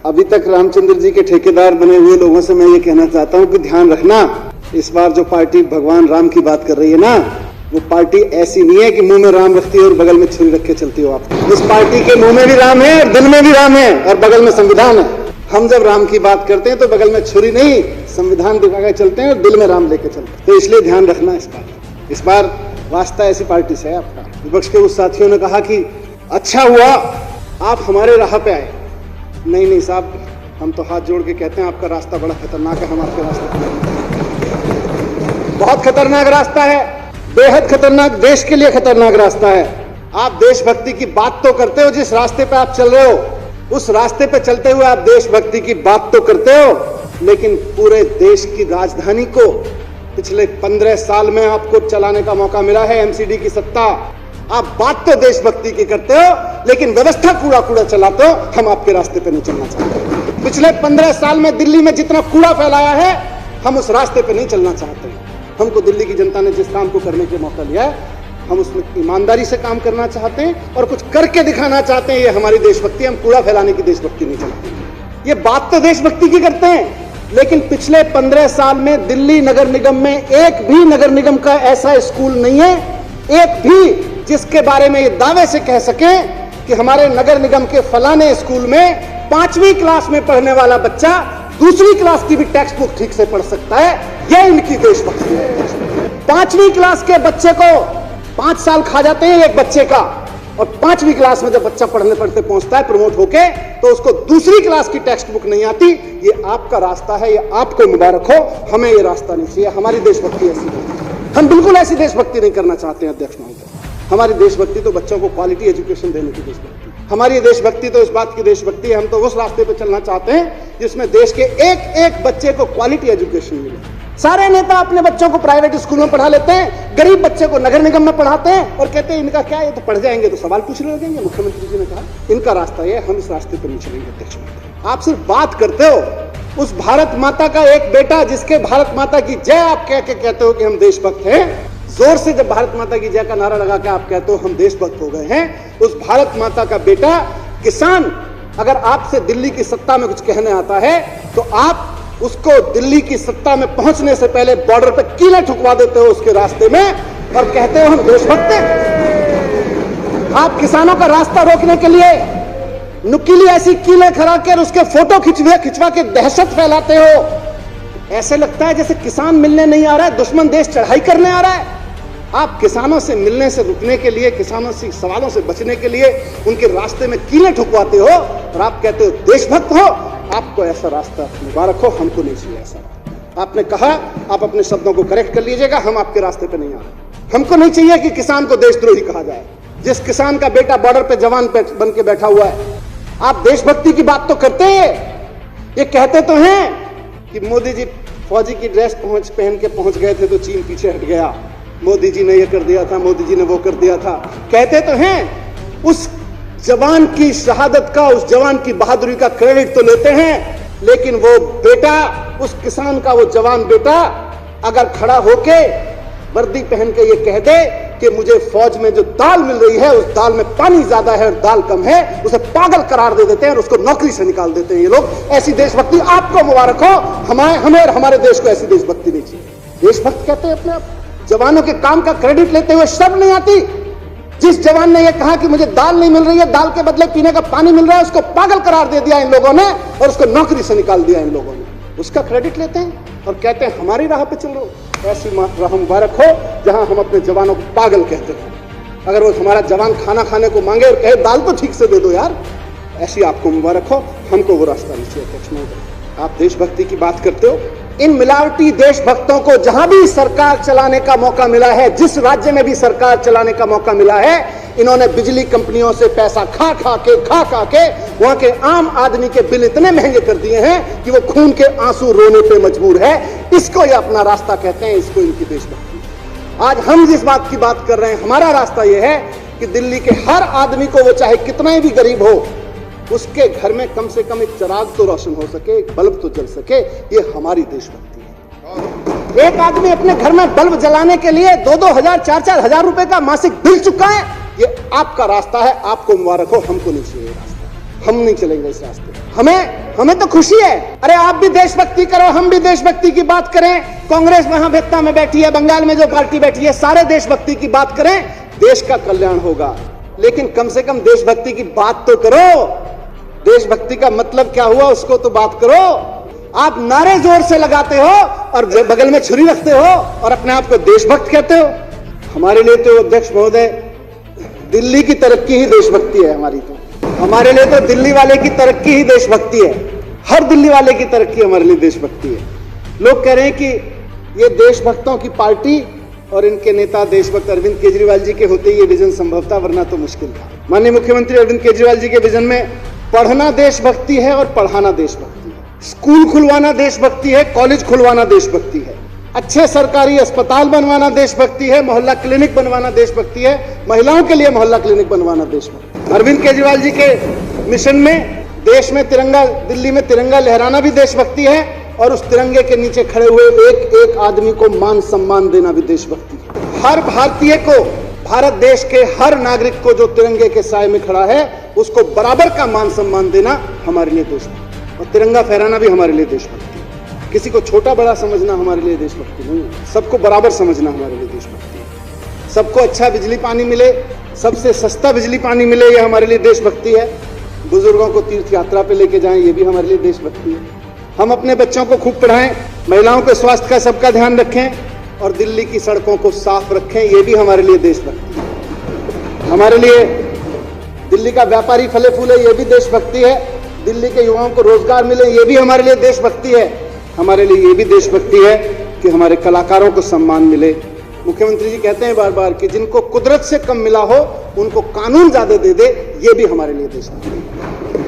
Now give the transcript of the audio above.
अभी तक रामचंद्र जी के ठेकेदार बने हुए लोगों से मैं ये कहना चाहता हूं कि ध्यान रखना, इस बार जो पार्टी भगवान राम की बात कर रही है ना, वो पार्टी ऐसी नहीं है कि मुंह में राम रखती है और बगल में छुरी रख के चलती हो आप। उस पार्टी के मुंह में भी राम है और दिल में भी राम है और बगल में संविधान है। हम जब राम की बात करते हैं तो बगल में छुरी नहीं, संविधान दिखा के चलते हैं और दिल में राम लेके चलते हैं। तो इसलिए ध्यान रखना इस बार वास्ता ऐसी पार्टी से है आपका। विपक्ष के उस साथियों ने कहा कि अच्छा हुआ आप हमारे राह पे आए। नहीं साहब, हम तो हाथ जोड़ के कहते हैं आपका रास्ता बड़ा खतरनाक है, हम आपके रास्ते पे नहीं। बहुत खतरनाक रास्ता है, बेहद खतरनाक, देश के लिए खतरनाक रास्ता है। आप देशभक्ति की बात तो करते हो, जिस रास्ते पे आप चल रहे हो उस रास्ते पे चलते हुए आप देशभक्ति की बात तो करते हो, लेकिन पूरे देश की राजधानी को पिछले 15 साल में आपको चलाने का मौका मिला है, एमसीडी की सत्ता। आप बात तो देशभक्ति की करते हो, लेकिन व्यवस्था कूड़ा चलाते हो। हम आपके रास्ते पे नहीं चलना चाहते। पिछले 15 साल में दिल्ली में जितना कूड़ा फैलाया है, हम उस रास्ते पे नहीं चलना चाहते। हमको दिल्ली की जनता ने जिस काम को करने के मौका लिया है, हम उसमें ईमानदारी से काम करना चाहते हैं और कुछ करके दिखाना चाहते हैं। ये हमारी देशभक्ति, हम कूड़ा फैलाने की देशभक्ति नहीं चाहते। ये बात तो देशभक्ति की करते हैं, लेकिन पिछले 15 साल में दिल्ली नगर निगम में एक भी नगर निगम का ऐसा स्कूल नहीं है, एक भी, जिसके बारे में ये दावे से कह सके कि हमारे नगर निगम के फलाने स्कूल में 5वीं क्लास में पढ़ने वाला बच्चा दूसरी क्लास की भी टेक्स्ट बुक ठीक से पढ़ सकता है। यह इनकी देशभक्ति है। 5वीं क्लास के बच्चे को 5 साल खा जाते हैं एक बच्चे का, और 5वीं क्लास में जब बच्चा पढ़ने पढ़ते पहुंचता है प्रमोट होके, तो उसको दूसरी क्लास की टेक्स्ट बुक नहीं आती। ये आपका रास्ता है, ये आपको मुबारक हो। हमें ये रास्ता नहीं चाहिए। हमारी देशभक्ति ऐसी नहीं, हम बिल्कुल ऐसी देशभक्ति नहीं करना चाहते हैं अध्यक्ष महोदय। हमारी देशभक्ति तो बच्चों को क्वालिटी एजुकेशन देने की देशभक्ति, हमारी देशभक्ति तो इस बात की देशभक्ति है। हम तो उस रास्ते पे चलना चाहते हैं जिसमें देश के एक एक बच्चे को क्वालिटी एजुकेशन मिले। सारे नेता अपने बच्चों को प्राइवेट स्कूल में पढ़ा लेते हैं, गरीब बच्चे को नगर निगम में पढ़ाते हैं और कहते हैं इनका क्या, ये तो पढ़ जाएंगे तो सवाल पूछने लगेंगे। मुख्यमंत्री जी ने कहा इनका रास्ता ये, हम इस रास्ते पर नहीं चलेंगे। अध्यक्ष महोदय, आप सिर्फ बात करते हो। उस भारत माता का एक बेटा, जिसके भारत माता की जय आप कह के कहते हो कि हम देशभक्त हैं, जोर से जब भारत माता की जय का नारा लगा के आप कहते हो हम देशभक्त हो गए हैं, उस भारत माता का बेटा किसान अगर आपसे दिल्ली की सत्ता में कुछ कहने आता है तो आप उसको दिल्ली की सत्ता में पहुंचने से पहले बॉर्डर पे कीलें ठुकवा देते हो उसके रास्ते में और कहते हो हम देशभक्त हैं। आप किसानों का रास्ता रोकने के लिए नुकीली ऐसी कीलें खड़ा कर उसके फोटो खिंचवा के दहशत फैलाते हो। ऐसे लगता है जैसे किसान मिलने नहीं आ रहा है, दुश्मन देश चढ़ाई करने आ रहा है। आप किसानों से मिलने से रुकने के लिए, किसानों से सवालों से बचने के लिए उनके रास्ते में कीलें ठुकवाते हो और आप कहते हो देशभक्त हो। आपको ऐसा रास्ता मुबारक हो, हमको नहीं चाहिए ऐसा। आपने कहा, आप अपने शब्दों को करेक्ट कर लीजिएगा, हम आपके रास्ते पे नहीं आ रहे। हमको नहीं चाहिए कि किसान को देशद्रोही कहा जाए। जिस किसान का बेटा बॉर्डर पे जवान बन के बैठा हुआ है, आप देशभक्ति की बात तो करते हैं। ये कहते तो हैं कि मोदी जी फौजी की ड्रेस पहन के पहुंच गए थे तो चीन पीछे हट गया, मोदी जी ने ये कर दिया था, मोदी जी ने वो कर दिया था। कहते तो हैं, उस जवान की शहादत का, उस जवान की बहादुरी का क्रेडिट तो लेते हैं, लेकिन वो बेटा, उस किसान का वो जवान बेटा अगर खड़ा होके वर्दी पहन के ये कह दे कि मुझे फौज में जो दाल मिल रही है उस दाल में पानी ज्यादा है और दाल कम है, उसे पागल करार दे देते हैं और उसको नौकरी से निकाल देते हैं ये लोग। ऐसी देशभक्ति आपको मुबारक हो। हमें और हमारे देश को ऐसी देशभक्ति नहीं चाहिए। देशभक्त कहते हैं अपने आप, जवानों के काम का क्रेडिट लेते हुए शर्म नहीं आती। जिस जवान ने यह कहा कि मुझे दाल नहीं मिल रही है, दाल के बदले पीने का पानी मिल रहा है, उसको पागल करार दे दिया इन लोगों ने और उसको नौकरी से निकाल दिया इन लोगों ने। उसका क्रेडिट लेते हैं और कहते हैं हमारी राह पे चल रहे हो। ऐसी राह मुबारक हो जहां हम अपने जवानों को पागल कहते हैं। अगर वो हमारा जवान खाना खाने को मांगे और कहे दाल तो ठीक से दे दो यार, ऐसी आपको मुबारक हो। हमको वो रास्ता नहीं चाहिए। अध्यक्ष महोदय, आप देशभक्ति की बात करते हो। इन मिलावटी देशभक्तों को जहां भी सरकार चलाने का मौका मिला है, जिस राज्य में भी सरकार चलाने का मौका मिला है, इन्होंने बिजली कंपनियों से पैसा खा खा के वहां के आम आदमी के बिल इतने महंगे कर दिए हैं कि वो खून के आंसू रोने पे मजबूर है। इसको ये अपना रास्ता कहते हैं, इसको इनकी देशभक्ति। आज हम जिस बात की बात कर रहे हैं, हमारा रास्ता ये है कि दिल्ली के हर आदमी को, वो चाहे कितना ही भी गरीब हो, उसके घर में कम से कम एक चिराग तो रोशन हो सके, एक बल्ब तो जल सके। ये हमारी देशभक्ति है। एक आदमी अपने घर में बल्ब जलाने के लिए 2-2 हजार, 4-4 हजार रुपए का मासिक बिल चुका है। ये आपका रास्ता है, आपको मुबारक हो। हमको नहीं चाहिए रास्ता। हम नहीं चलेंगे इस रास्ते। हमें तो खुशी है, अरे आप भी देशभक्ति करो, हम भी देशभक्ति की बात करें। कांग्रेस महाभित्ता में बैठी है, बंगाल में जो पार्टी बैठी है, सारे देशभक्ति की बात करें, देश का कल्याण होगा। लेकिन कम से कम देशभक्ति की बात तो करो। देशभक्ति का मतलब क्या हुआ उसको तो बात करो। आप नारे जोर से लगाते हो और बगल में छुरी रखते हो और अपने आप को देशभक्त कहते हो। हमारे लिए तो अध्यक्ष महोदय दिल्ली की तरक्की ही देशभक्ति है। हमारे लिए तो दिल्ली वाले की तरक्की ही देशभक्ति है। हर दिल्ली वाले की तरक्की हमारे लिए देशभक्ति है। लोग कह रहे हैं कि ये देशभक्तों की पार्टी और इनके नेता देशभक्त अरविंद केजरीवाल जी के होते ये विजन संभव था, वरना तो मुश्किल था। माननीय मुख्यमंत्री अरविंद केजरीवाल जी के विजन में पढ़ना देशभक्ति है और पढ़ाना देशभक्ति है। स्कूल खुलवाना देशभक्ति है, कॉलेज खुलवाना देशभक्ति है, अच्छे सरकारी अस्पताल बनवाना देशभक्ति है, मोहल्ला क्लिनिक बनवाना देशभक्ति है, महिलाओं के लिए मोहल्ला क्लिनिक बनवाना देशभक्ति। अरविंद केजरीवाल जी के मिशन में देश में तिरंगा, दिल्ली में तिरंगा लहराना भी देशभक्ति है और उस तिरंगे के नीचे खड़े हुए एक एक आदमी को मान सम्मान देना भी देशभक्ति है। हर भारतीय को, भारत देश के हर नागरिक को जो तिरंगे के साए में खड़ा है उसको बराबर का मान सम्मान देना हमारे लिए देशभक्ति, और तिरंगा फहराना भी हमारे लिए देशभक्ति है। किसी को छोटा बड़ा समझना हमारे लिए देशभक्ति नहीं है, सबको बराबर समझना हमारे लिए देशभक्ति है। सबको अच्छा बिजली पानी मिले, सबसे सस्ता बिजली पानी मिले, ये हमारे लिए देशभक्ति है। बुजुर्गों को तीर्थ यात्रा पे लेके जाएं, ये भी हमारे लिए देशभक्ति है। हम अपने बच्चों को खूब पढ़ाएं, महिलाओं के स्वास्थ्य का सबका ध्यान रखें और दिल्ली की सड़कों को साफ रखें, ये भी हमारे लिए देशभक्ति है। हमारे लिए दिल्ली का व्यापारी फले फूले, ये भी देशभक्ति है। दिल्ली के युवाओं को रोजगार मिले, ये भी हमारे लिए देशभक्ति है। हमारे लिए ये भी देशभक्ति है कि हमारे कलाकारों को सम्मान मिले। मुख्यमंत्री जी कहते हैं बार बार कि जिनको कुदरत से कम मिला हो उनको कानून ज्यादा दे दे, ये भी हमारे लिए देशभक्ति है।